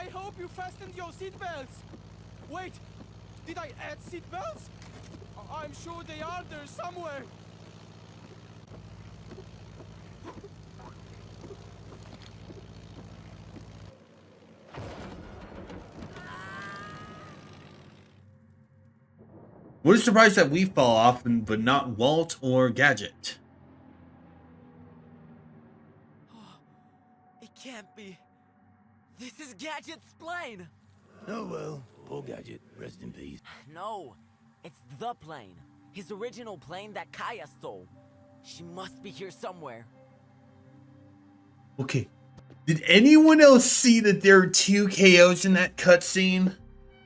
I hope you fastened your seatbelts. Wait, did I add seatbelts? I'm sure they are there somewhere. What a surprise that we fall off, but not Walt or Gadget. It can't be. This is Gadget's plane. Oh well, poor Gadget. Rest in peace. No, it's the plane. His original plane that Kaya stole. She must be here somewhere. Okay. Did anyone else see that there are 2 KOs in that cutscene?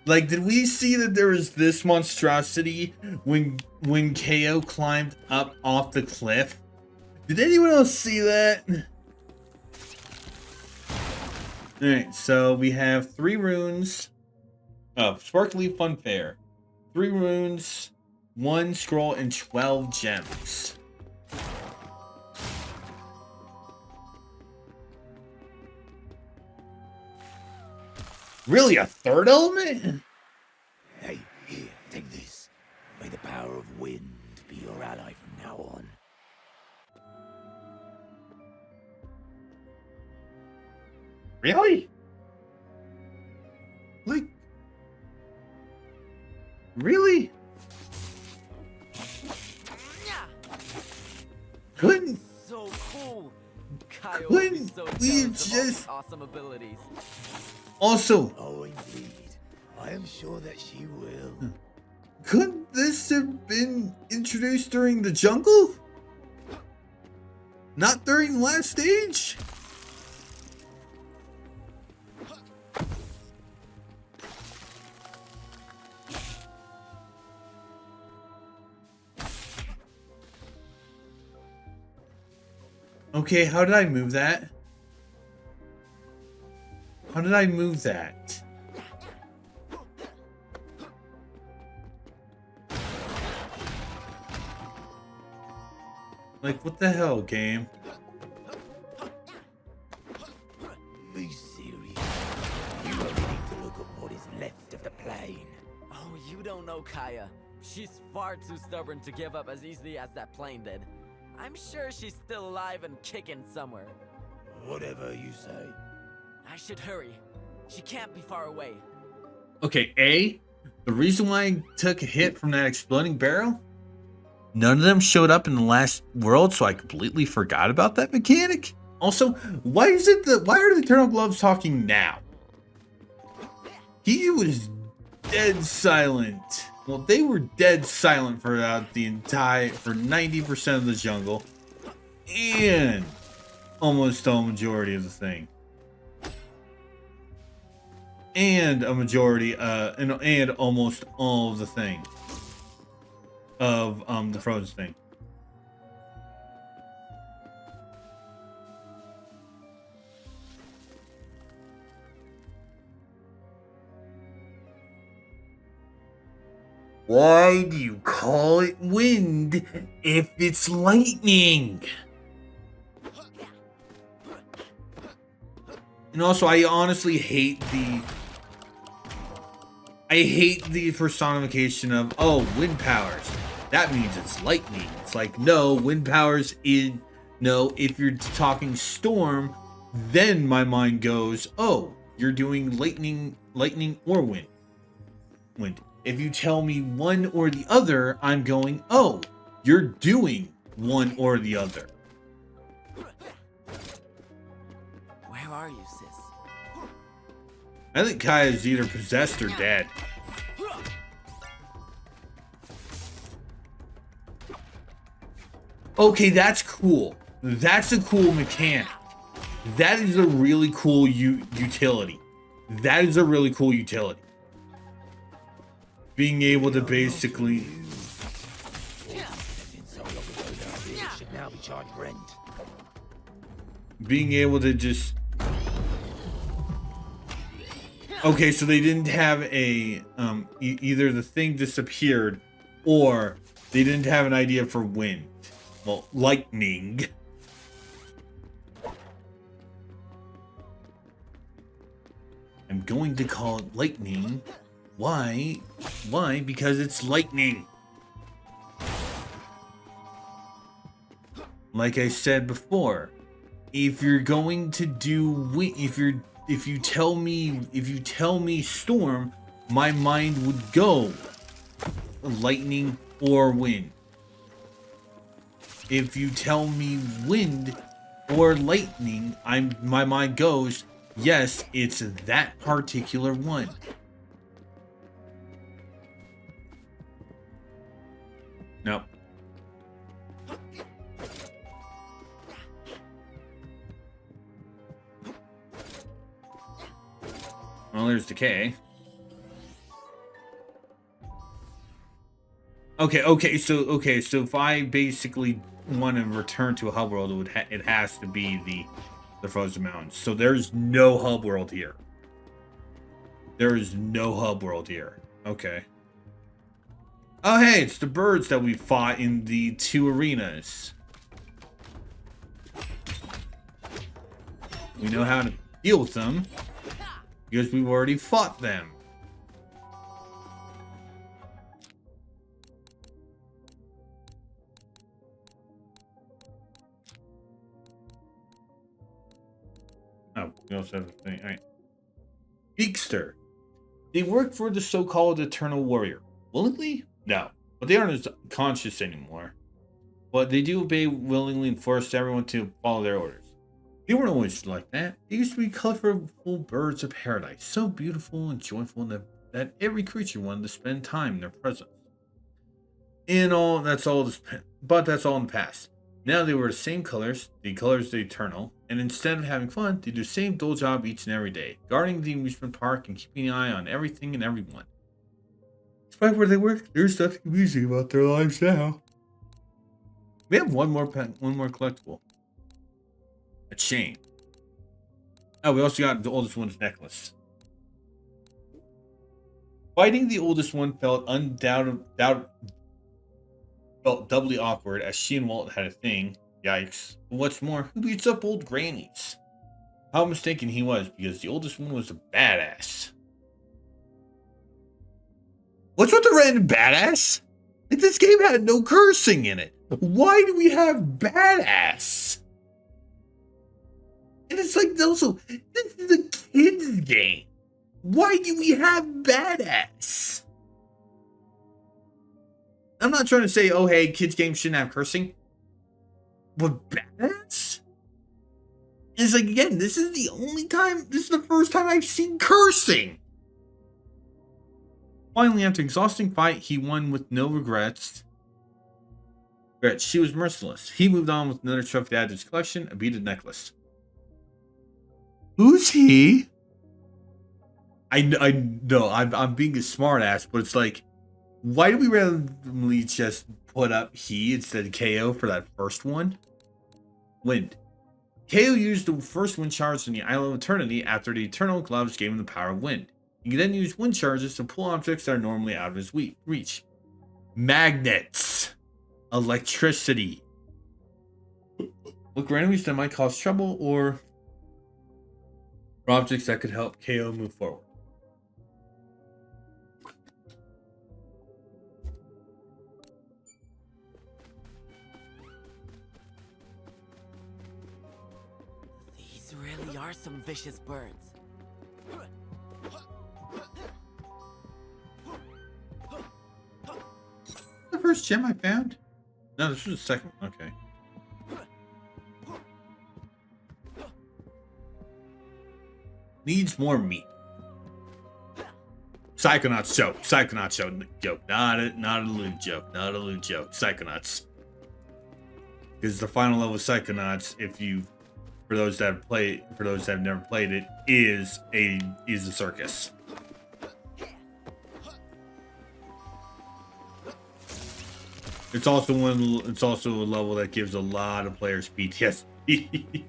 Like, did we see that there was this monstrosity when KO climbed up off the cliff? Did anyone else see that? Alright, so we have 3 runes of Sparkly Funfair. 3 runes, 1 scroll, and 12 gems. Really, a 3rd element? Hey, here, take this. May the power of wind be your ally from now on. Really? Like, really? Couldn't So cool. Kaya will be Couldn't so we jealous of all these just- awesome abilities. also Oh, indeed. I am sure that she will. couldn't this have been introduced during the jungle? Not during the last stage? Okay, how did I move that? How did I move that? Like, what the hell, game? Be serious. You only need to look at what is left of the plane. Oh, you don't know Kaya. She's far too stubborn to give up as easily as that plane did. I'm sure she's still alive and kicking somewhere. Whatever you say. I should hurry. She can't be far away. Okay, A, the reason why I took a hit from that exploding barrel, none of them showed up in the last world, so I completely forgot about that mechanic. Also, why are the Eternal Gloves talking now? He was dead silent. Well, they were dead silent for 90% of the jungle, and almost all majority of the thing. And a majority, and almost all of the thing of the Frozen thing. Why do you call it wind if it's lightning? And also, I honestly hate the personification of, oh, wind powers. That means it's lightning. It's like, no, wind powers if you're talking storm, then my mind goes, oh, you're doing lightning or wind. If you tell me one or the other, I'm going, oh, you're doing one or the other. Where are you, sis? I think Kaya's either possessed or dead. Okay, that's cool. That's a cool mechanic. That is a really cool utility. That is a really cool utility. Being able to basically... Should now be charged rent. Being able to just... Okay, so they didn't have a... either the thing disappeared, or they didn't have an idea for wind. Well, lightning. I'm going to call it lightning. Why? Why? Because it's lightning. Like I said before, if you're going to do if you tell me storm, my mind would go lightning or wind. If you tell me wind or lightning, my mind goes, yes, it's that particular one. Nope. Well, there's decay. Okay, so if I basically want to return to a hub world, it has to be the frozen mountains. So there's no hub world here. There is no hub world here. Okay. Oh hey, it's the birds that we fought in the 2 arenas. We know how to deal with them because we've already fought them. Oh, we also have a thing. All right. Beakster. They work for the so-called Eternal Warrior. Willingly? No. But they aren't as conscious anymore. But they do obey willingly and force everyone to follow their orders. They weren't always like that. They used to be colorful birds of paradise, so beautiful and joyful that every creature wanted to spend time in their presence. That's all in the past. Now they were the same colors, the colors of the eternal, and instead of having fun, they do the same dull job each and every day, guarding the amusement park and keeping an eye on everything and everyone. Despite where they work, there's nothing amusing about their lives now. We have one more collectible. A chain. Oh, we also got the oldest one's necklace. Fighting the oldest one felt doubly awkward as she and Walt had a thing. Yikes. But what's more, who beats up old grannies? How mistaken he was, because the oldest one was a badass. What's with the random badass? This game had no cursing in it. Why do we have badass? And it's like, also, this is a kid's game. Why do we have badass? I'm not trying to say, oh, hey, kids' games shouldn't have cursing. But badass? It's like, again, this is the first time I've seen cursing. Finally, after an exhausting fight, he won with no regrets. She was merciless. He moved on with another trophy to add to his collection, a beaded necklace. Who's he? I know, I'm being a smartass, but it's like, why do we randomly just put up he instead of KO for that first one? Wind. KO used the first wind charge in the Isle of Eternity after the Eternal Gloves gave him the power of wind. He can then use wind charges to pull objects that are normally out of his reach. Magnets. Electricity. Look for enemies that might cause trouble or for objects that could help KO move forward. These really are some vicious birds. The first gem I found? No, this was the second one. Okay. Needs more meat. Psychonauts joke. Psychonauts joke. Not a loot joke. Not a loot joke. Psychonauts. Because the final level of Psychonauts, for those that have never played it, is a circus. It's also a level that gives a lot of players PTSD.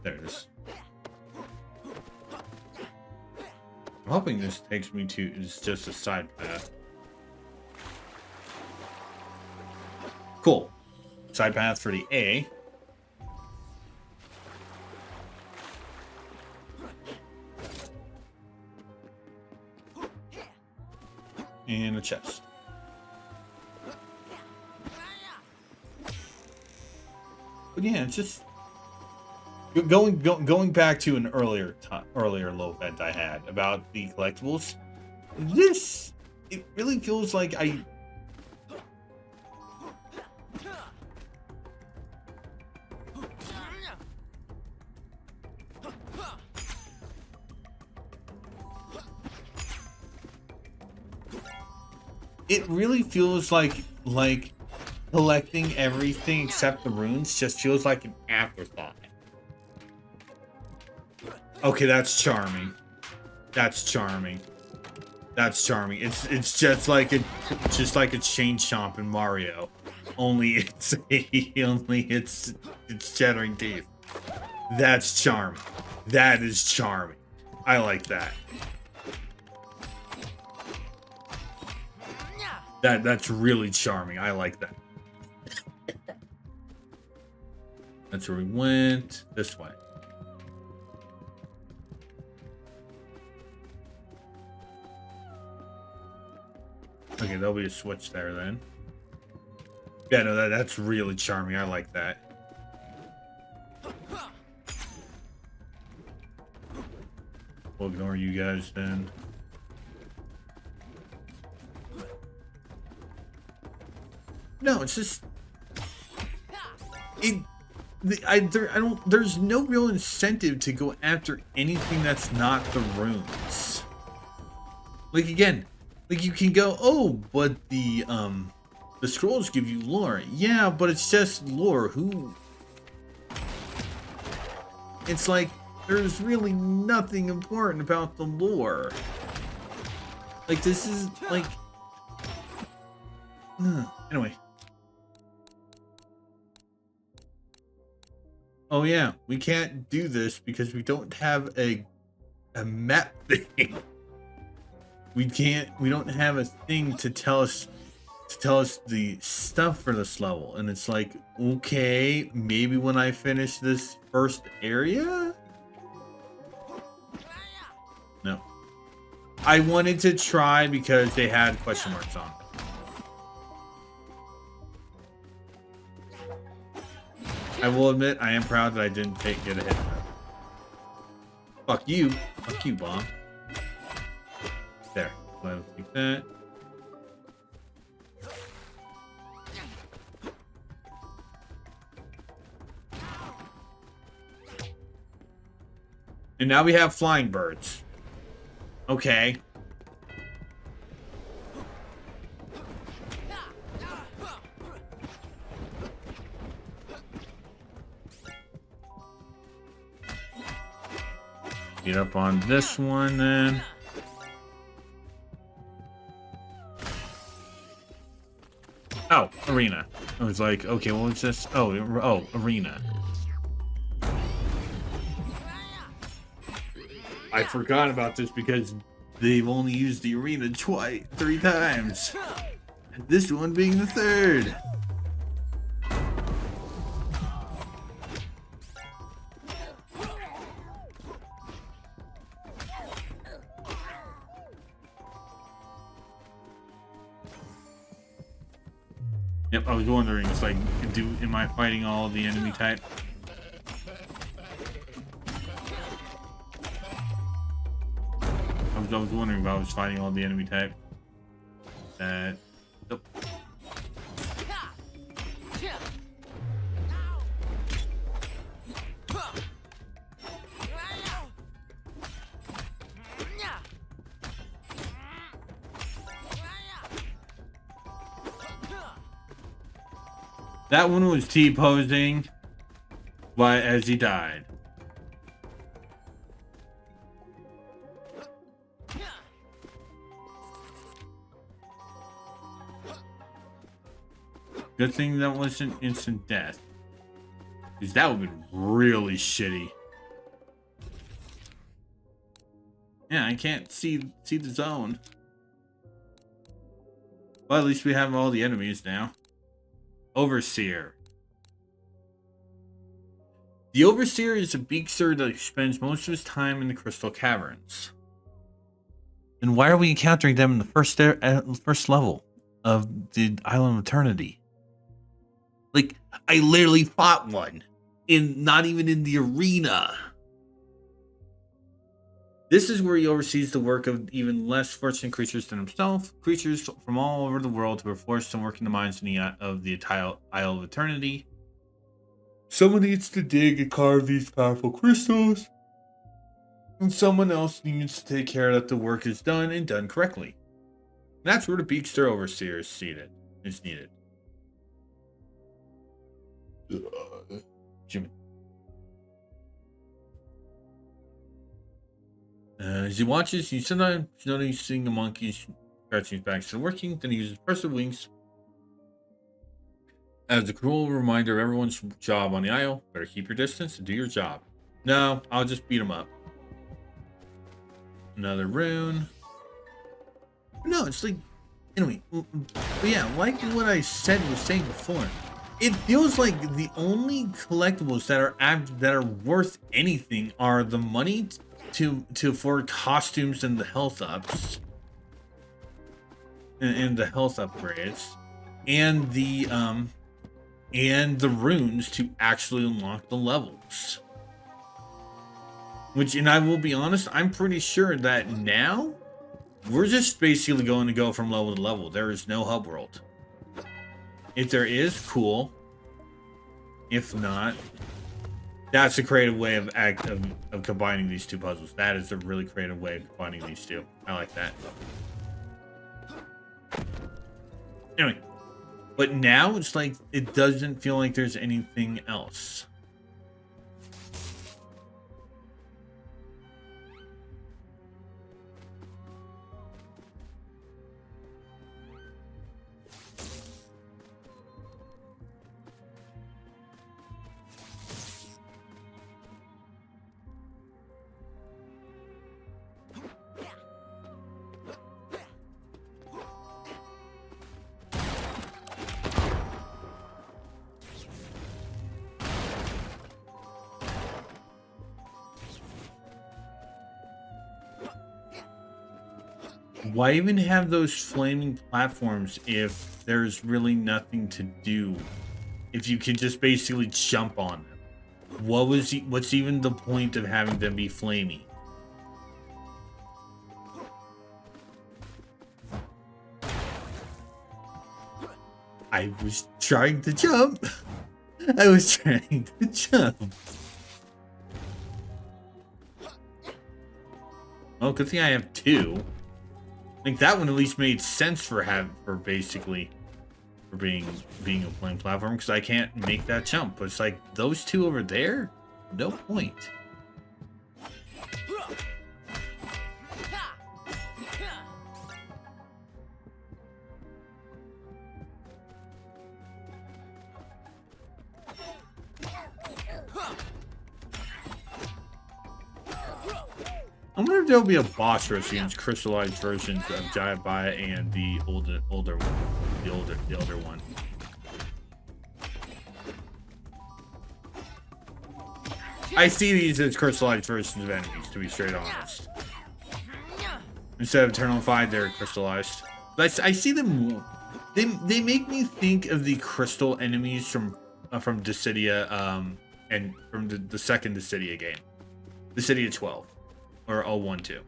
There it is. I'm hoping this takes me to is just a side path. Cool. Side path for the A. And a chest. But yeah, it's just going back to an earlier low vent I had about the collectibles. It really feels like it really feels like collecting everything except the runes just feels like an afterthought. Okay, that's charming. That's charming. That's charming. It's just like a chain chomp in Mario. Only it's chattering teeth. That's charming. That is charming. I like that. That's really charming. I like that. That's where we went. This way. Okay, there'll be a switch there then. Yeah, no, that's really charming. I like that. We'll ignore you guys then. No, it's just there's no real incentive to go after anything that's not the runes. Like again, like you can go, oh, but the scrolls give you lore. Yeah, but it's just lore. It's like there's really nothing important about the lore. Like this is like anyway. Oh yeah, we can't do this because we don't have a map thing. We don't have a thing to tell us the stuff for this level. And it's like, okay, maybe when I finish this first area? No. I wanted to try because they had question marks on it. I will admit, I am proud that I didn't get a hit. Fuck you, bomb. There, let's take that. And now we have flying birds. Okay. Get up on this one then. Oh, arena. I was like, okay, well, it's just oh, arena. I forgot about this because they've only used the arena 3 times. This one being the third. Yep, I was wondering, it's like, am I fighting all of the enemy type? I was wondering if I was fighting all the enemy type. Nope. That one was T-posing, but as he died. Good thing that wasn't instant death. Because that would have been really shitty. Yeah, I can't see the zone. Well, at least we have all the enemies now. Overseer. The Overseer is a beakster that spends most of his time in the Crystal Caverns. then why are we encountering them in the first level of the Island of Eternity? Like, I literally fought one not even in the arena. This is where he oversees the work of even less fortunate creatures than himself, creatures from all over the world who are forced to work in the mines of the Isle of Eternity. Someone needs to dig and carve these powerful crystals, and someone else needs to take care that the work is done and done correctly. And that's where the Beakster Overseer is needed. Jimmy. As he watches, he sometimes noticing the monkey's scratching his back still working, then he uses impressive wings as a cruel reminder of everyone's job on the Isle. Better keep your distance and do your job. No, I'll just beat him up. Another rune. No, it's like, anyway, but yeah, like what I was saying before, it feels like the only collectibles that are worth anything are the money for costumes and the health ups and the health upgrades and the runes to actually unlock the levels. Which, and I will be honest, I'm pretty sure that now we're just basically going to go from level to level. There is no hub world. If there is, cool. If not, that's a creative way of combining these two puzzles. That is a really creative way of combining these two. I like that. Anyway, but now it's like it doesn't feel like there's anything else. Why even have those flaming platforms if there's really nothing to do? If you could just basically jump on them, what's even the point of having them be flamey? I was trying to jump. I was trying to jump. Well, good thing I have two. I think that one at least made sense for being a playing platform, because I can't make that jump. But it's like those two over there, no point. I wonder if there'll be a boss rush against crystallized versions of Giant Baya and the older one. I see these as crystallized versions of enemies, to be straight honest. Instead of Eternal Fight, they're crystallized. But I see them. They make me think of the crystal enemies from Dissidia, and from the second Dissidia game, Dissidia 12. Or 012.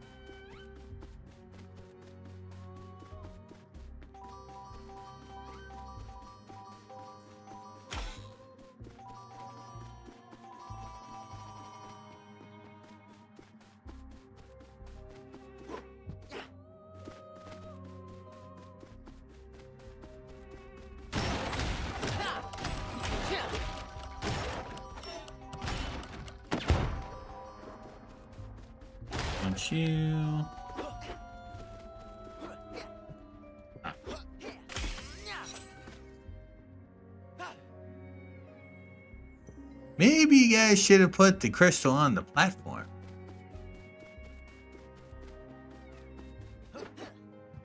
You. Maybe you guys should have put the crystal on the platform.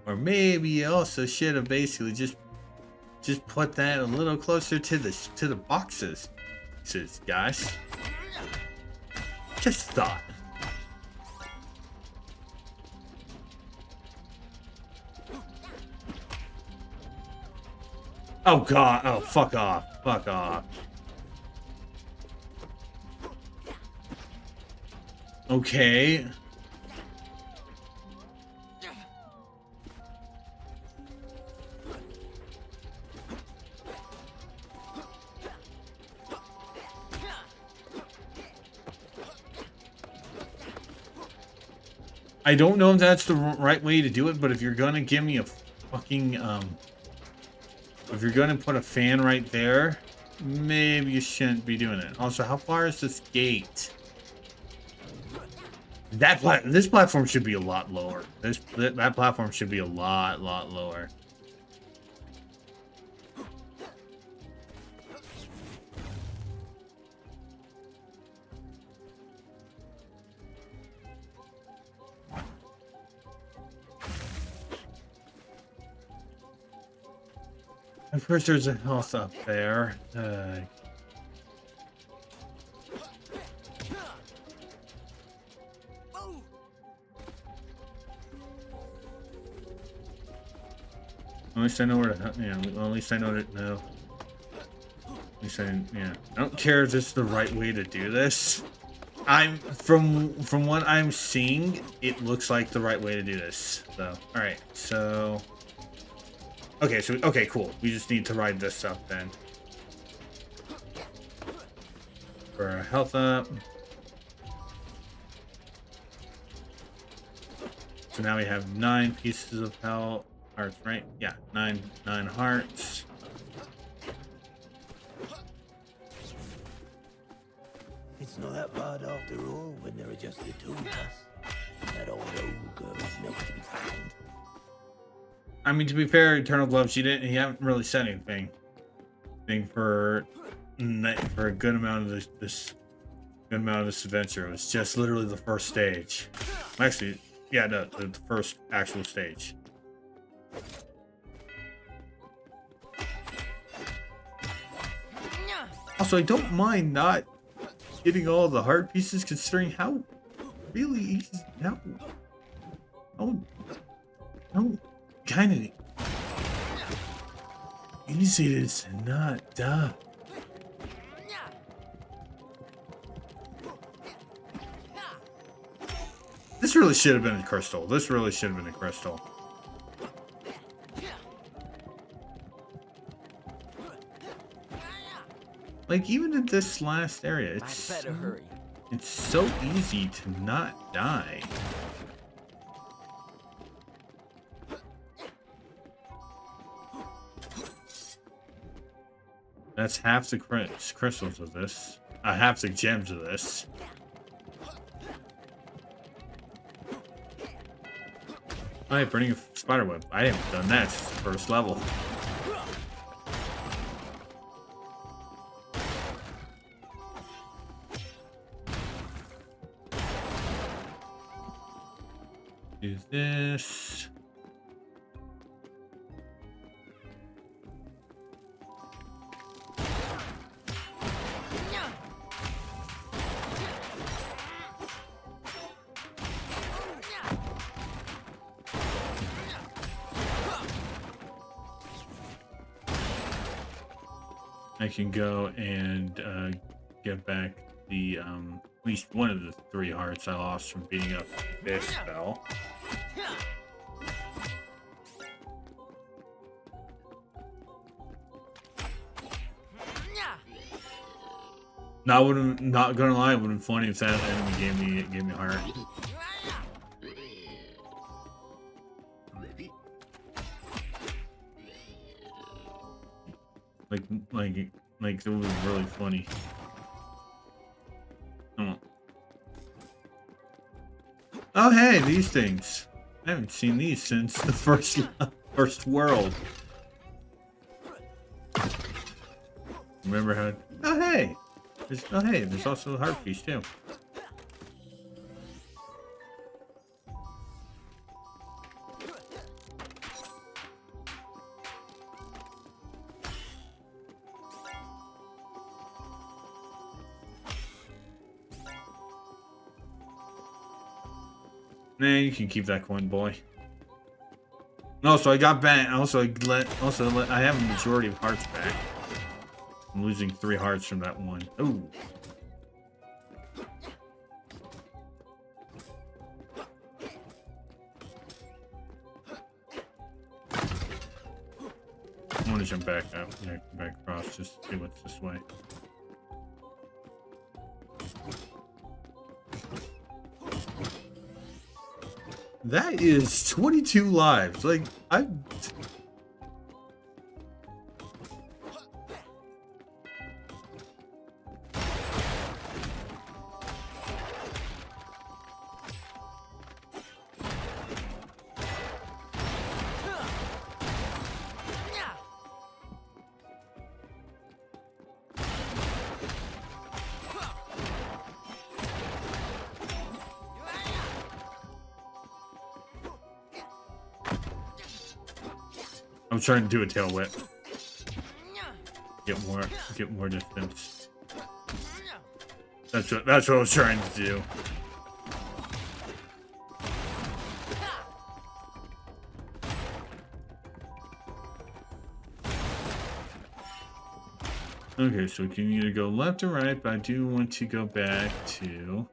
Or maybe you also should have basically just put that a little closer to the boxes, guys. Just thought. Oh god. Oh, fuck off. Fuck off. Okay. I don't know if that's the right way to do it, but if you're gonna give me a fucking, if you're gonna put a fan right there, maybe you shouldn't be doing it. Also, how far is this gate? This platform should be a lot lower. That platform should be a lot lower. Of course, there's a health up there. At least I know where to. Yeah. Well, at least I know that. No. At least yeah. I don't care if this is the right way to do this. I'm from what I'm seeing, it looks like the right way to do this. So, all right. So. Okay, okay, cool. We just need to ride this up then. For our health up. So now we have 9 pieces of health. Hearts, right? Yeah, 9 hearts. It's not that bad after all when there are just the two of us. That old ogre is nowhere to be found. I mean, to be fair, Eternal Glove, he haven't really said anything. For a good amount of this adventure. It was just literally the first stage. Actually, yeah, the first actual stage. Also, I don't mind not getting all the heart pieces, considering how really easy, how kind of easy it is to not die. This really should have been a crystal. This really should have been a crystal. Like, even in this last area, it's so easy to not die. That's half the crystals of this. Half the gems of this. Alright, burning a spiderweb. I haven't done that since the first level. Do this. I can go and get back the at least one of the 3 hearts I lost from beating up this spell. Now, not gonna lie, it would have been funny if that enemy gave me a heart. Like it was really funny. Oh hey, these things. I haven't seen these since the first world. Remember how? Oh hey, there's also a heart piece too. Nah, you can keep that coin, boy. Also, I got back. Also, I have a majority of hearts back. I'm losing 3 hearts from that one. Oh. I want to jump back up, back across, just to see what's this way. That is 22 lives. Like, I'm trying to do a tail whip. Get more distance. That's what I was trying to do. Okay, so we can either go left or right, but I do want to go back to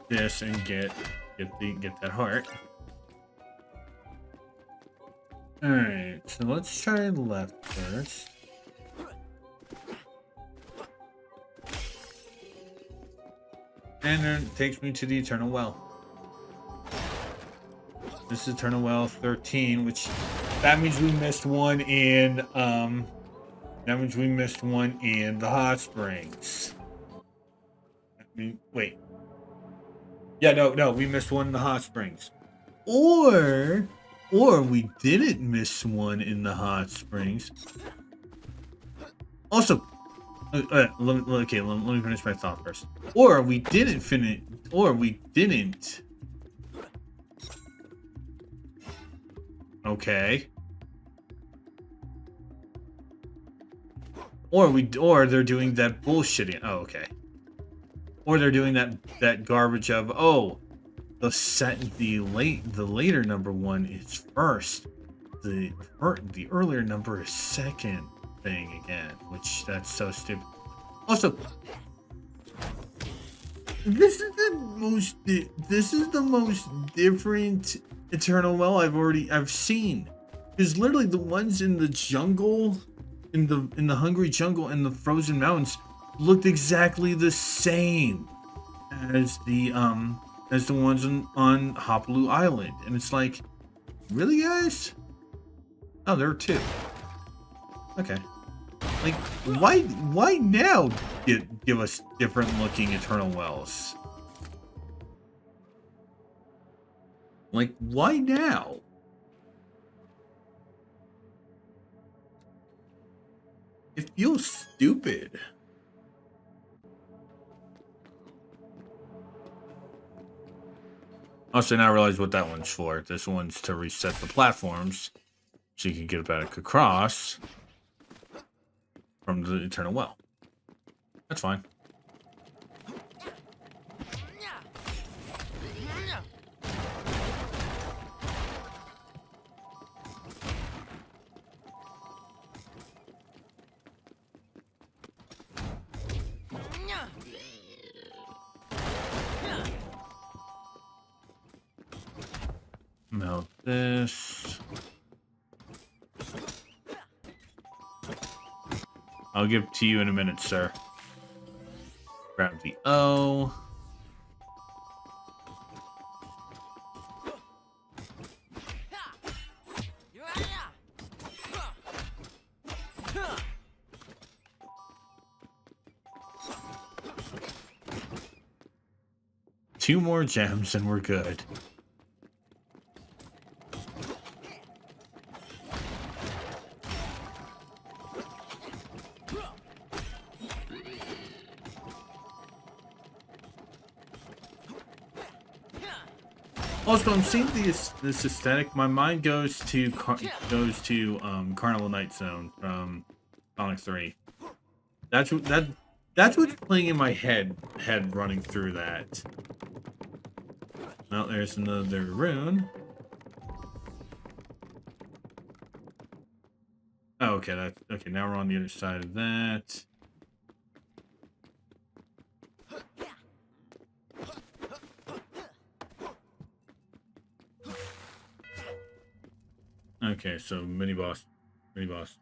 this and get that heart. Alright, so let's try left first. And then it takes me to the Eternal Well. This is Eternal Well 13, which that means we missed one in the hot springs. I mean, wait. Yeah, no, we missed one in the hot springs. Or we didn't miss one in the hot springs. Also, let me finish my thought first. Or we didn't. Okay. Or they're doing that bullshitting. Oh, okay. Or they're doing that garbage of, oh, the later number 1 is first. The earlier number is second thing again, which that's so stupid. Also, this is the most different Eternal Well I've seen. Because literally the ones in the jungle, in the hungry jungle and the frozen mountains looked exactly the same as the ones on Hopaloo Island. And it's like, really, guys? Oh, there are 2. Okay. Like, why now give us different looking Eternal Wells? Like, why now? It feels stupid. Also, now I realize what that one's for. This one's to reset the platforms so you can get back across from the Eternal Well. That's fine. Melt this. I'll give it to you in a minute, sir. Grab the O. Two more gems and we're good. Also, I'm seeing this aesthetic. My mind goes to Carnival Night Zone from Sonic 3. That's what's playing in my head running through that. Well, there's another rune. Oh, okay, that's okay. Now we're on the other side of that. Okay, so mini boss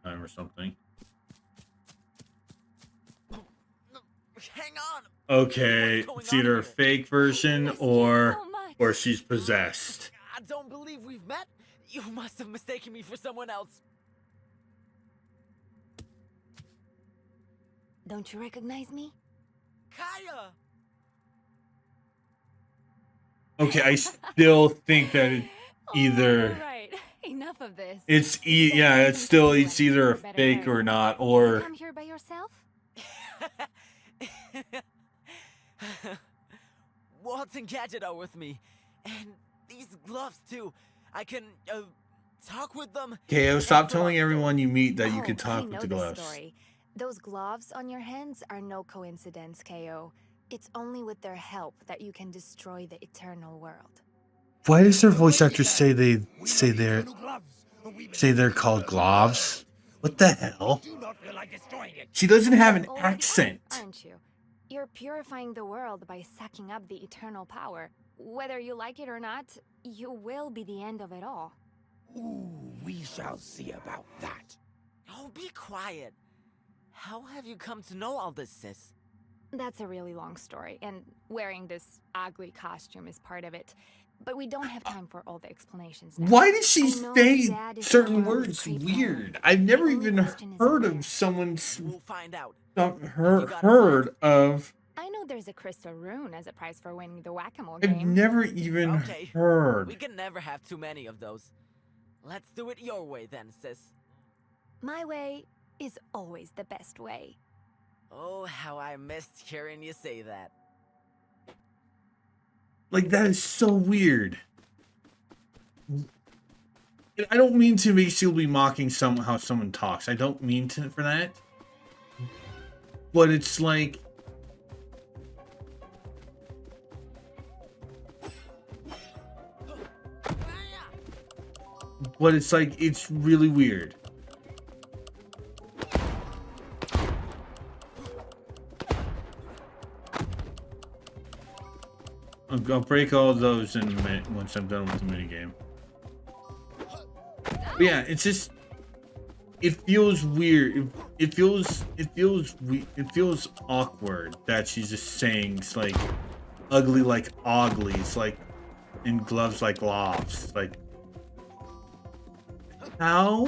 time or something. Hang on. Okay, What's it's going on either a here? fake version Miss you so or much. she's possessed. I don't believe we've met. You must have mistaken me for someone else. Don't you recognize me? Kaya! Okay, I still think that it either All right. Enough of this. yeah, it's still it's either a You better fake hurry. or not, Did you or come here by yourself? Walt and Gadget are with me. And these gloves, too. I can, talk with them. KO, stop That's a telling long everyone you meet that you Oh, can I talk know with the this gloves. story. Those gloves on your hands are no coincidence, KO. It's only with their help that you can destroy the eternal world. Why does their voice actors say they're called gloves? What the hell? She doesn't have an Already accent. aren't you? You're purifying the world by sucking up the eternal power. Whether you like it or not, you will be the end of it all. Ooh, we shall see about that. Oh, be quiet. How have you come to know all this, sis? That's a really long story, and wearing this ugly costume is part of it. But we don't have time for all the explanations now. Why did she I know say Dad is certain somewhere on this words creep weird? planet. I've never The only even question is heard where. of someone We'll find out. heard of. I know there's a crystal rune as a prize for winning the whack-a-mole I've game. never even Okay. heard. We can never have too many of those. Let's do it your way then, sis. My way is always the best way. Oh, how I missed hearing you say that. Like, that is so weird. I don't mean to basically be mocking how someone talks. I don't mean to for that. But it's like, it's really weird. I'll break all of those in a minute once I'm done with the minigame. But yeah, it's just, it feels weird. It feels awkward that she's just saying it's like ugly like oglies, like, and gloves like gloves. Like, how?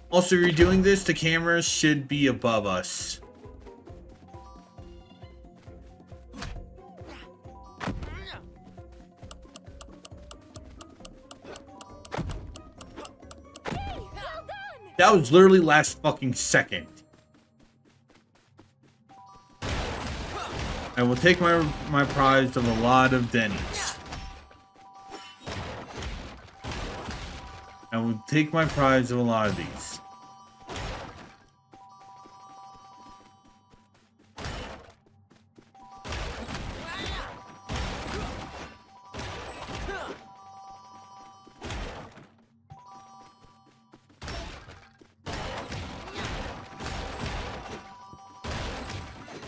Also, if you're doing this, the cameras should be above us. That was literally last fucking second. I will take my prize of a lot of Denny's. I will take my prize of a lot of these.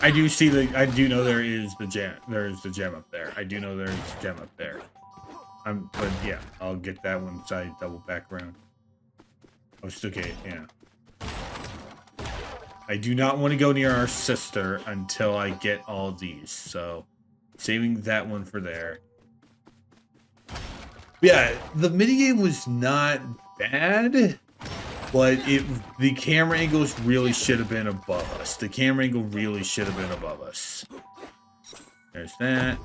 I do know there is the gem. There is the gem up there. I do know there is a gem up there. But yeah, I'll get that once I double back around. Oh, it's okay, yeah. I do not want to go near our sister until I get all these, so saving that one for there. Yeah, the minigame was not bad. But the camera angles really should have been above us. The camera angle really should have been above us. There's that.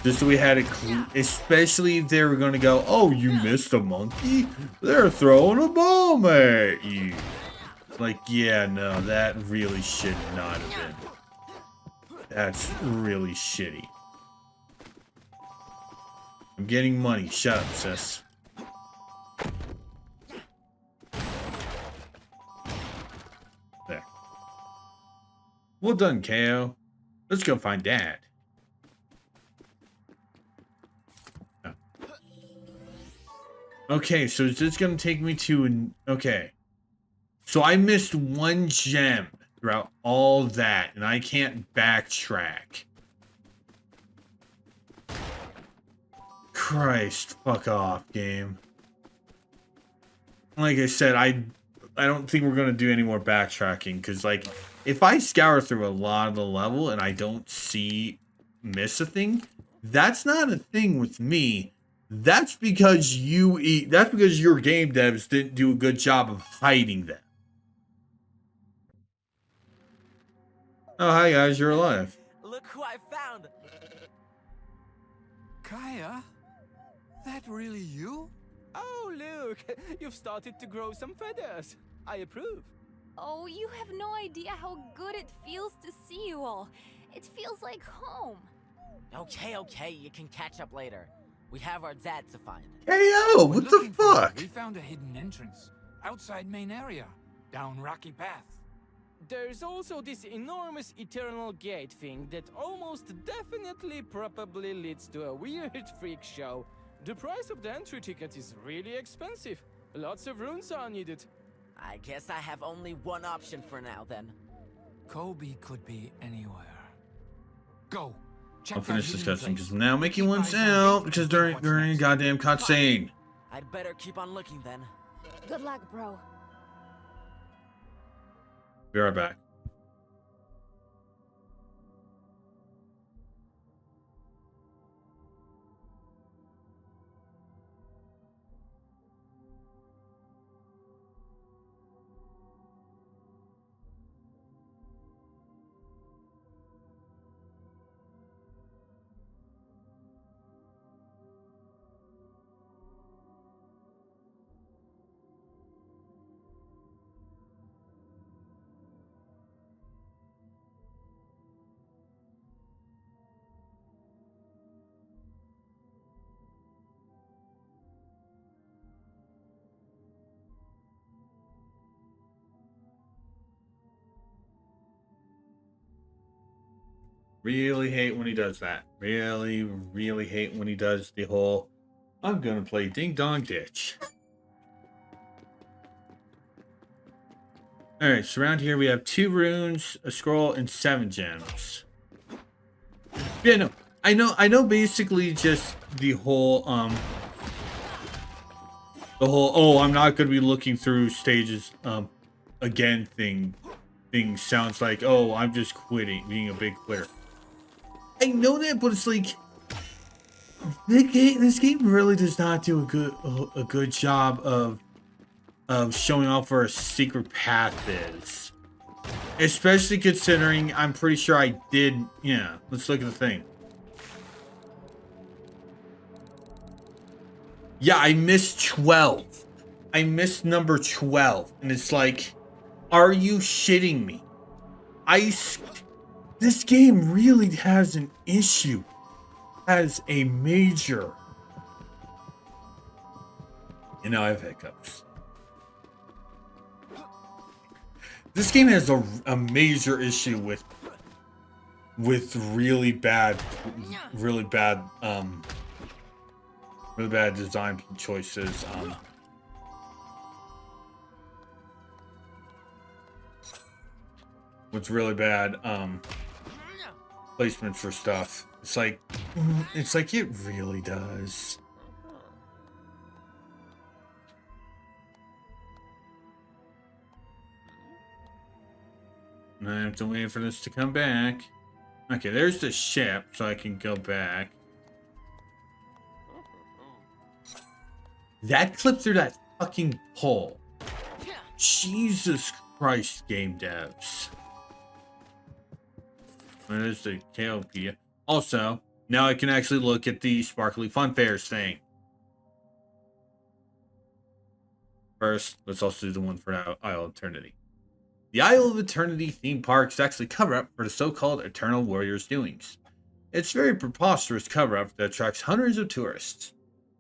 Just so we had a clue, especially if they were going to go, oh, you missed a monkey? They're throwing a bomb at you. Like, yeah, no, that really should not have been. That's really shitty. I'm getting money. Shut up, sis. There. Well done, KO. Let's go find Dad. Okay, so it's just gonna take me to an... Okay. So I missed one gem throughout all that, and I can't backtrack. Christ, fuck off, game. Like I said, I don't think we're gonna do any more backtracking, because, like, if I scour through a lot of the level and I don't miss a thing, that's not a thing with me. That's because that's because your game devs didn't do a good job of hiding them. Oh, hi guys, you're alive. Look who I found! Kaya? That really you? Oh, look, you've started to grow some feathers. I approve. Oh, you have no idea how good it feels to see you all. It feels like home. Okay, you can catch up later. We have our dad to find. Hey yo, When what the looking for you, fuck? We found a hidden entrance. Outside main area. Down rocky path. There's also this enormous eternal gate thing that almost definitely probably leads to a weird freak show. The price of the entry ticket is really expensive. Lots of runes are needed. I guess I have only one option for now then. Kobe could be anywhere. Go. Check I'll that finish hidden discussing place. because I'm now making Keep one eyes on sound gate because and see during what's a next. goddamn cutscene. I'd better keep on looking then. Good luck, bro. Be right back. Really hate when he does that. Really hate when he does the whole, I'm gonna play Ding Dong Ditch. Alright, so around here we have 2 runes, a scroll, and 7 gems. Yeah, no. I know basically just the whole, oh, I'm not gonna be looking through stages, again thing sounds like, oh, I'm just quitting, being a big quitter. I know that, but it's like this game really does not do a good job of showing off where a secret path is. Especially considering I'm pretty sure I did. Yeah, let's look at the thing. Yeah, I missed 12. I missed number 12, and it's like, are you shitting me? This game really has an issue. Has a major... You know, I have hiccups. This game has a major issue with really bad design choices. With really bad placements for stuff. It's like it really does. I have to wait for this to come back. Okay, there's the ship, so I can go back. That clipped through that fucking pole. Jesus Christ, game devs. There's the KOP. Also, now I can actually look at the Sparkly Fun Fairs thing. First, let's also do the one for Isle of Eternity. The Isle of Eternity theme park is actually cover-up for the so-called Eternal Warriors doings. It's a very preposterous cover-up that attracts hundreds of tourists.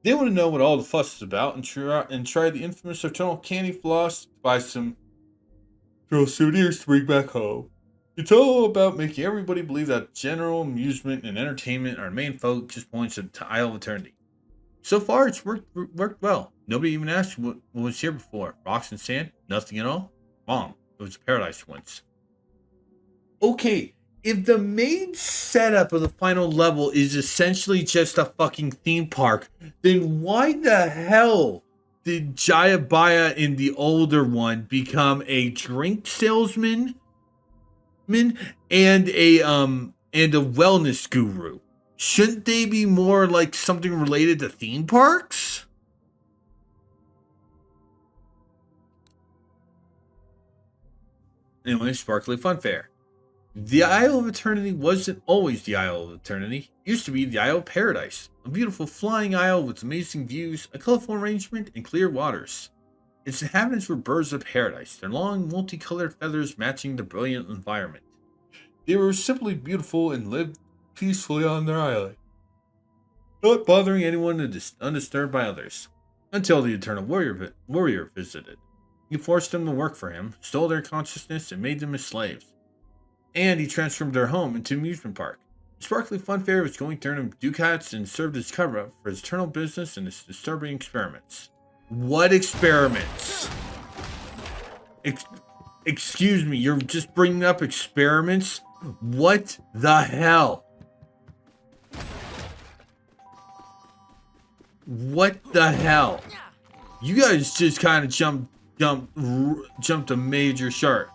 They want to know what all the fuss is about and try the infamous Eternal Candy Floss to buy some souvenirs to bring back home. It's all about making everybody believe that general amusement and entertainment are main focus points of Isle of Eternity. So far, it's worked well. Nobody even asked what was here before. Rocks and sand? Nothing at all? Wrong. It was paradise once. Okay, if the main setup of the final level is essentially just a fucking theme park, then why the hell did Jayabaya in the older one become a drink salesman and a wellness guru? Shouldn't they be more like something related to theme parks? Anyway, Sparkly Fun Fair. The Isle of Eternity wasn't always the Isle of Eternity. It used to be the Isle of Paradise, a beautiful flying isle with amazing views, a colorful arrangement, and clear waters. Its inhabitants were birds of paradise, their long, multicolored feathers matching the brilliant environment. They were simply beautiful and lived peacefully on their island, not bothering anyone and undisturbed by others. Until the Eternal Warrior visited. He forced them to work for him, stole their consciousness, and made them his slaves. And he transformed their home into an amusement park. The Sparkly Fun Fair was going to earn him ducats and served as cover-up for his eternal business and his disturbing experiments. What experiments? Excuse me, you're just bringing up experiments? What the hell? What the hell? You guys just kind of jumped a major shark.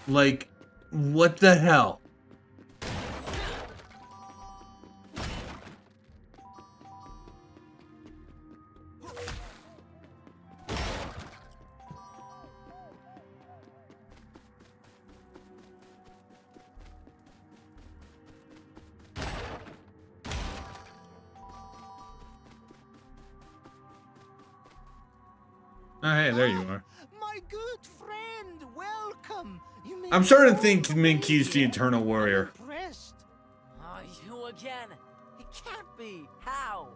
Like, what the hell? Oh, hey, there you are. My good friend, welcome. I'm starting to think Minky's the Eternal Warrior. Impressed. Oh, you again? It can't be. How?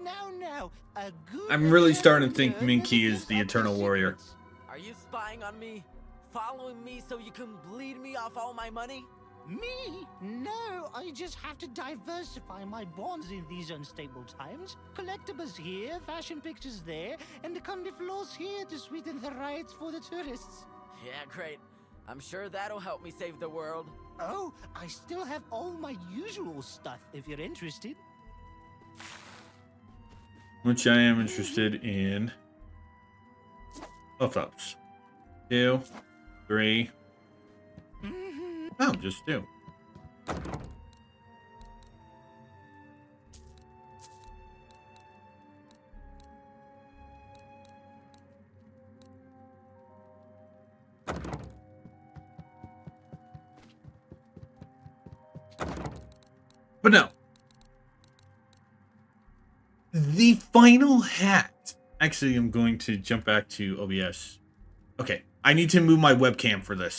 No. A good I'm really starting to think adventurer Minky never is the gives up Eternal his Warrior. secrets. Are you spying on me? Following me so you can bleed me off all my money? Me? No, I just have to diversify my bonds in these unstable times. Collectibles here, fashion pictures there, and the Carnivals here to sweeten the rides for the tourists. Yeah, great. I'm sure that'll help me save the world. Oh, I still have all my usual stuff if you're interested. Which I am interested in. Both ups. 2, 3. Oh, just 2. But no. The final hat. Actually, I'm going to jump back to OBS. Okay. I need to move my webcam for this.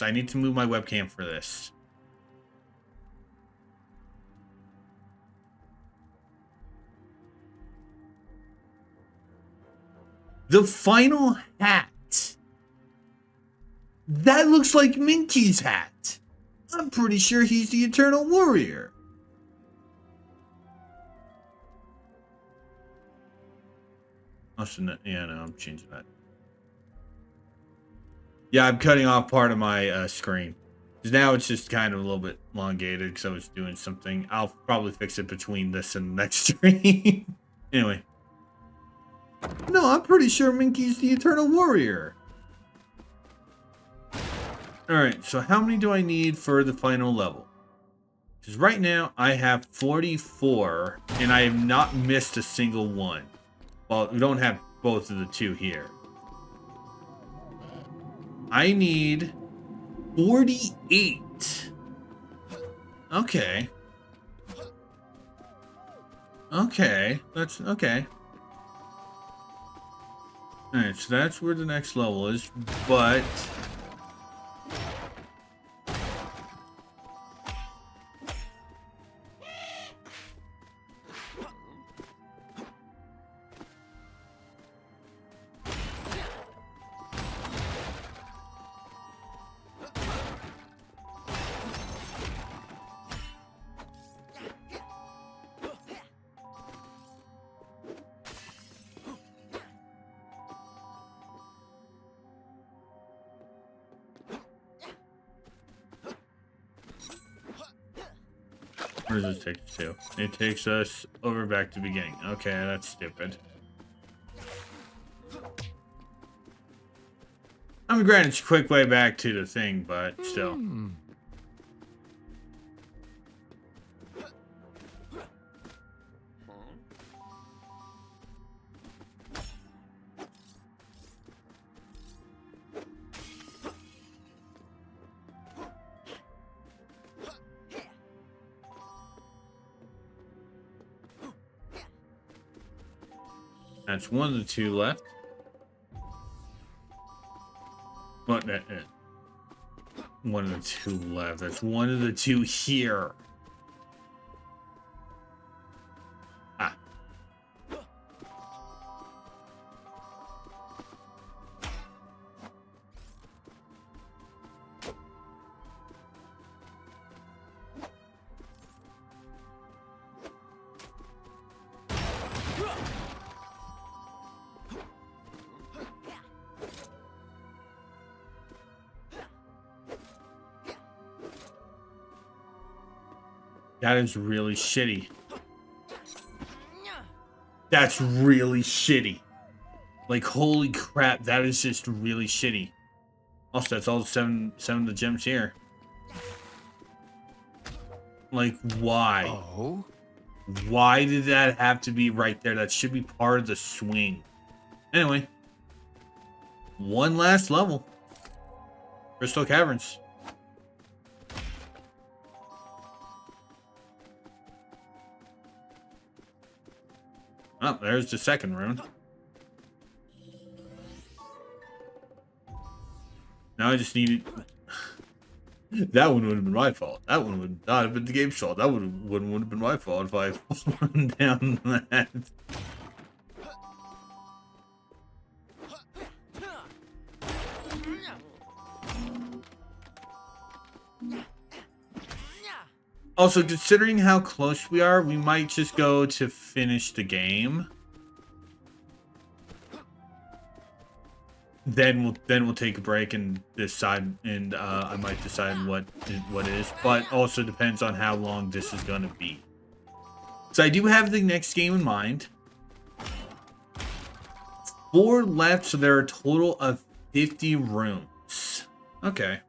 The final hat. That looks like Minky's hat. I'm pretty sure he's the Eternal Warrior. Yeah, no, I'm changing that. Yeah, I'm cutting off part of my screen. Because now it's just kind of a little bit elongated because I was doing something. I'll probably fix it between this and the next stream. Anyway. No, I'm pretty sure Minky's the Eternal Warrior. Alright, so how many do I need for the final level? Because right now I have 44 and I have not missed a single one. Well, we don't have both of the 2 here. I need 48. Okay. That's okay. Alright, so that's where the next level is, but... Where does this take us to? It takes us over back to the beginning. Okay, that's stupid. I mean, granted, it's a quick way back to the thing, but still. That's one of the two left. What? One of the two left. That's one of the two here. Ah. That is really shitty. That's really shitty. Like, holy crap, that is just really shitty. Also, that's all seven of the gems here. Like, why? Oh? Why did that have to be right there? That should be part of the swing. Anyway. One last level. Crystal Caverns. Oh, there's the second rune. Now I just needed... That one would have been my fault. That one would not have been the game's fault. That one would have been my fault if I had fallen down that. Also, considering how close we are, we might just go to finish the game. Then we'll take a break and decide, and I might decide what it is. But also depends on how long this is gonna be. So I do have the next game in mind. 4 left, so there are a total of 50 rooms. Okay.